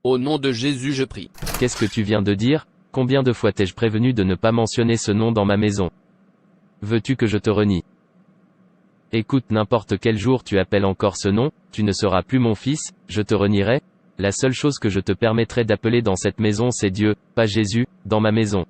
Au nom de Jésus je prie. Qu'est-ce que tu viens de dire? Combien de fois t'ai-je prévenu de ne pas mentionner ce nom dans ma maison? Veux-tu que je te renie? Écoute, n'importe quel jour tu appelles encore ce nom, tu ne seras plus mon fils, je te renierai. La seule chose que je te permettrai d'appeler dans cette maison c'est Dieu, pas Jésus, dans ma maison.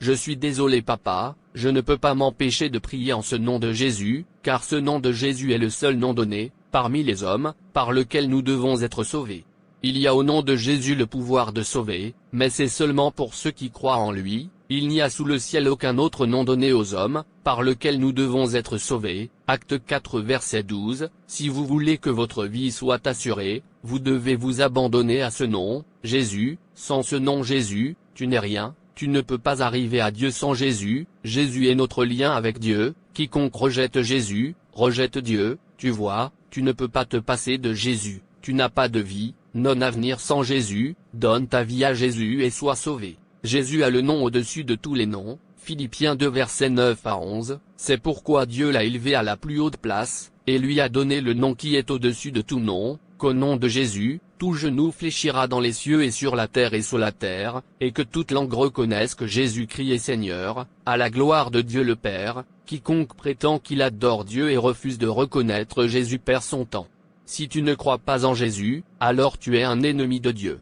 Je suis désolé papa, je ne peux pas m'empêcher de prier en ce nom de Jésus, car ce nom de Jésus est le seul nom donné, parmi les hommes, par lequel nous devons être sauvés. Il y a au nom de Jésus le pouvoir de sauver, mais c'est seulement pour ceux qui croient en lui. Il n'y a sous le ciel aucun autre nom donné aux hommes, par lequel nous devons être sauvés. Acte 4 verset 12, si vous voulez que votre vie soit assurée, vous devez vous abandonner à ce nom, Jésus. Sans ce nom Jésus, tu n'es rien, tu ne peux pas arriver à Dieu sans Jésus. Jésus est notre lien avec Dieu. Quiconque rejette Jésus, rejette Dieu. Tu vois, tu ne peux pas te passer de Jésus, tu n'as pas de vie, non avenir sans Jésus. Donne ta vie à Jésus et sois sauvé. Jésus a le nom au-dessus de tous les noms. Philippiens 2 versets 9 à 11, c'est pourquoi Dieu l'a élevé à la plus haute place, et lui a donné le nom qui est au-dessus de tout nom, qu'au nom de Jésus, tout genou fléchira dans les cieux et sur la terre et sous la terre, et que toute langue reconnaisse que Jésus-Christ est Seigneur, à la gloire de Dieu le Père. Quiconque prétend qu'il adore Dieu et refuse de reconnaître Jésus perd son temps. Si tu ne crois pas en Jésus, alors tu es un ennemi de Dieu.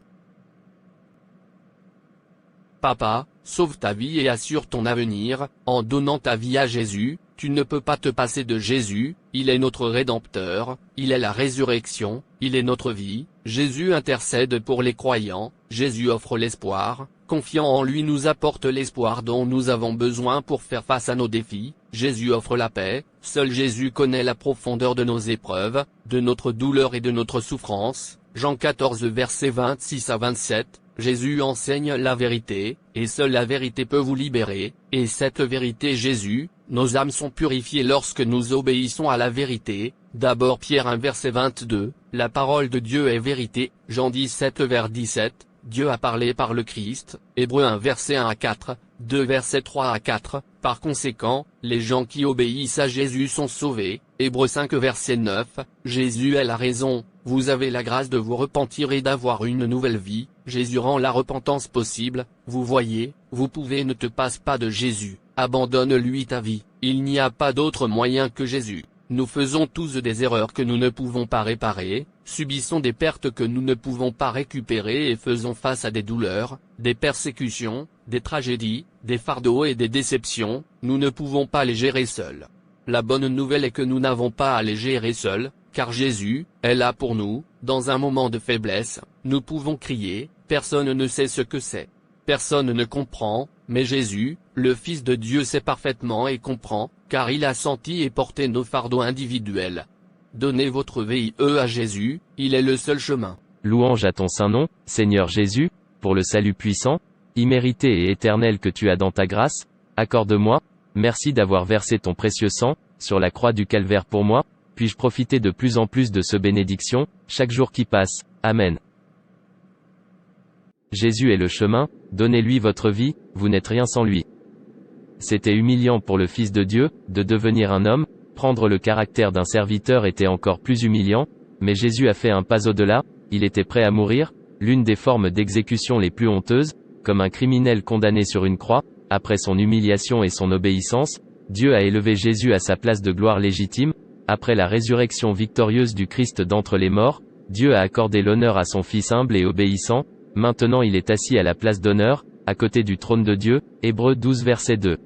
Papa, sauve ta vie et assure ton avenir, en donnant ta vie à Jésus. Tu ne peux pas te passer de Jésus, il est notre Rédempteur, il est la résurrection, il est notre vie. Jésus intercède pour les croyants, Jésus offre l'espoir, confiant en lui nous apporte l'espoir dont nous avons besoin pour faire face à nos défis. Jésus offre la paix, seul Jésus connaît la profondeur de nos épreuves, de notre douleur et de notre souffrance. Jean 14 versets 26 à 27. Jésus enseigne la vérité, et seule la vérité peut vous libérer, et cette vérité Jésus. Nos âmes sont purifiées lorsque nous obéissons à la vérité. D'abord Pierre 1 verset 22, la parole de Dieu est vérité. Jean 17 vers 17, Dieu a parlé par le Christ. Hébreux 1 verset 1 à 4, 2 versets 3 à 4, par conséquent, les gens qui obéissent à Jésus sont sauvés. Hébreux 5 verset 9, Jésus est la raison, vous avez la grâce de vous repentir et d'avoir une nouvelle vie. Jésus rend la repentance possible. Vous voyez, vous pouvez ne te passe pas de Jésus, abandonne-lui ta vie, il n'y a pas d'autre moyen que Jésus. Nous faisons tous des erreurs que nous ne pouvons pas réparer, subissons des pertes que nous ne pouvons pas récupérer et faisons face à des douleurs, des persécutions, des tragédies, des fardeaux et des déceptions. Nous ne pouvons pas les gérer seuls. La bonne nouvelle est que nous n'avons pas à les gérer seuls, car Jésus est là pour nous. Dans un moment de faiblesse, nous pouvons crier, personne ne sait ce que c'est. Personne ne comprend, mais Jésus, le Fils de Dieu sait parfaitement et comprend, car il a senti et porté nos fardeaux individuels. Donnez votre vie à Jésus, il est le seul chemin. Louange à ton saint nom, Seigneur Jésus, pour le salut puissant, immérité et éternel que tu as dans ta grâce. Accorde-moi, merci d'avoir versé ton précieux sang, sur la croix du calvaire pour moi. Puis-je profiter de plus en plus de ce bénédiction, chaque jour qui passe. Amen. Jésus est le chemin, donnez-lui votre vie, vous n'êtes rien sans lui. C'était humiliant pour le Fils de Dieu, de devenir un homme, prendre le caractère d'un serviteur était encore plus humiliant, mais Jésus a fait un pas au-delà, il était prêt à mourir, l'une des formes d'exécution les plus honteuses, comme un criminel condamné sur une croix. Après son humiliation et son obéissance, Dieu a élevé Jésus à sa place de gloire légitime. Après la résurrection victorieuse du Christ d'entre les morts, Dieu a accordé l'honneur à son Fils humble et obéissant. Maintenant il est assis à la place d'honneur, à côté du trône de Dieu. Hébreux 12 verset 2.